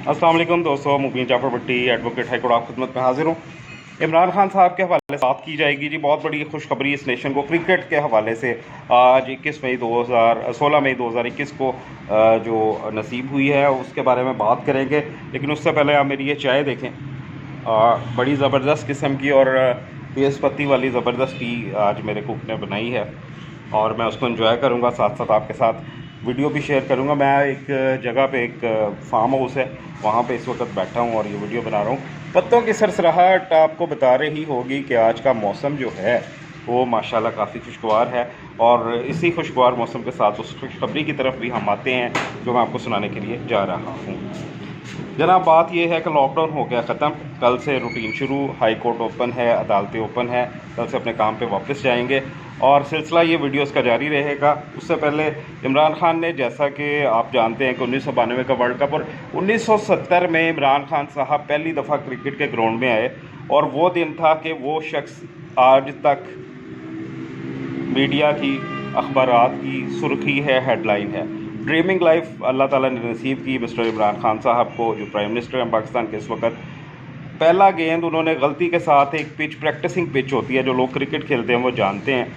अस्सलाम वालेकुम दोस्तों, मुबीन जाफर भट्टी एडवोकेट हाई कोर्ट आप खिदमत में हाजिर हूँ। इमरान खान साहब के हवाले से बात की जाएगी जी। बहुत बड़ी खुशखबरी इस नेशन को क्रिकेट के हवाले से आज 16 मई 2021 को जो नसीब हुई है उसके बारे में बात करेंगे। लेकिन उससे पहले आप मेरी ये चाय देखें, बड़ी ज़बरदस्त किस्म की और तेज़ पत्ती वाली ज़बरदस्त टी आज मेरे कुक ने बनाई है और मैं उसको एंजॉय करूँगा। साथ साथ आपके साथ वीडियो भी शेयर करूँगा। मैं एक जगह पे एक फार्म हाउस है वहाँ पे इस वक्त बैठा हूँ और ये वीडियो बना रहा हूँ। पत्तों की सरसराहट आपको बता रही होगी कि आज का मौसम जो है वो माशाल्लाह काफ़ी खुशगवार है और इसी खुशगवार मौसम के साथ उस खुशखबरी की तरफ भी हम आते हैं जो मैं आपको सुनाने के लिए जा रहा हूँ। जनाब, बात यह है कि लॉकडाउन हो गया ख़त्म। कल से रूटीन शुरू, हाई कोर्ट ओपन है, अदालतें ओपन है। कल से अपने काम पे वापस जाएंगे और सिलसिला ये वीडियोस का जारी रहेगा। उससे पहले इमरान खान ने, जैसा कि आप जानते हैं कि 1992 का वर्ल्ड कप और 1970 में इमरान खान साहब पहली दफ़ा क्रिकेट के ग्राउंड में आए और वो दिन था कि वो शख्स आज तक मीडिया की, अखबारात की सुर्खी है, हेडलाइन है। ड्रीमिंग लाइफ अल्लाह ताला ने नसीब की मिस्टर इमरान खान साहब को, जो प्राइम मिनिस्टर हैं पाकिस्तान के इस वक्त। पहला गेंद उन्होंने गलती के साथ, एक पिच प्रैक्टिसिंग पिच होती है, जो लोग क्रिकेट खेलते हैं वो जानते हैं,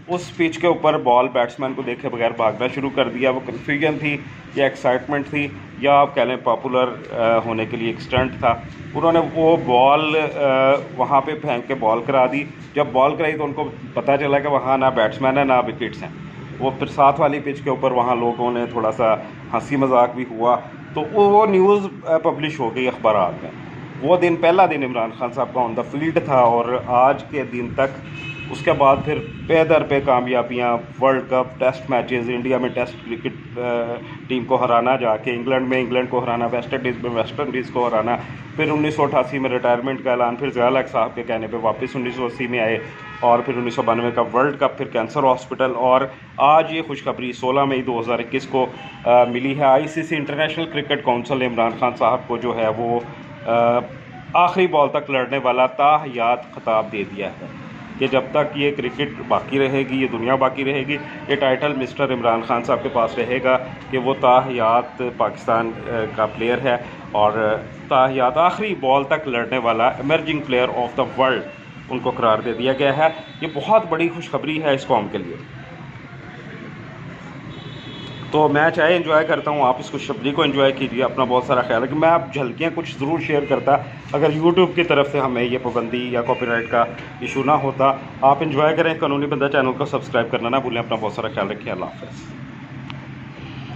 उस पिच के ऊपर बॉल बैट्समैन को देखे बगैर भागना शुरू कर दिया। वो कन्फ्यूजन थी या एक्साइटमेंट थी या आप कह लें पॉपुलर होने के लिए एक स्टंट था। उन्होंने वो बॉल वहाँ पे फेंक के बॉल करा दी। जब बॉल कराई तो उनको पता चला कि वहाँ ना बैट्समैन है ना विकेट्स हैं। वो फिर साथ वाली पिच के ऊपर वहाँ लोगों ने थोड़ा सा हंसी मजाक भी हुआ तो वो न्यूज़ पब्लिश हो गई अखबारात में। वो दिन, पहला दिन इमरान खान साहब का ऑन द फील्ड था और आज के दिन तक उसके बाद फिर पे दर पे कामयाबियाँ, world cup, test matches, India में टेस्ट क्रिकेट टीम को हराना, जाके इंग्लैंड को हराना, वेस्ट इंडीज़ को हराना, फिर 1988 में रिटायरमेंट का ऐलान, फिर ज़िया साहब के कहने पे वापस 1980 में आए और फिर 1992 का वर्ल्ड कप, फिर कैंसर हॉस्पिटल और आज ये खुशखबरी 16 मई 2021 को मिली है। ICC इंटरनेशनल क्रिकेट काउंसिल ने इमरान खान साहब को जो है वो आखिरी बॉल तक लड़ने वाला ताहयात खिताब दे दिया है कि जब तक ये क्रिकेट बाकी रहेगी, ये दुनिया बाकी रहेगी, ये टाइटल मिस्टर इमरान खान साहब के पास रहेगा कि वो ताहयात पाकिस्तान का प्लेयर है और ताहयात आखिरी बॉल तक लड़ने वाला emerging player of the world उनको करार दे दिया गया है। ये बहुत बड़ी खुशखबरी है इस कौम के लिए। तो मैं चाहे एंजॉय करता हूँ, आप इस खुशखबरी को एंजॉय कीजिए। अपना बहुत सारा ख्याल रखिए। मैं आप झलकियाँ कुछ ज़रूर शेयर करता अगर यूट्यूब की तरफ से हमें ये पाबंदी या कॉपीराइट का इशू ना होता। आप एंजॉय करें। कानूनी बंदा चैनल को सब्सक्राइब करना ना भूलें। अपना बहुत सारा ख्याल रखिए। अल्लाह हाफ़िज़।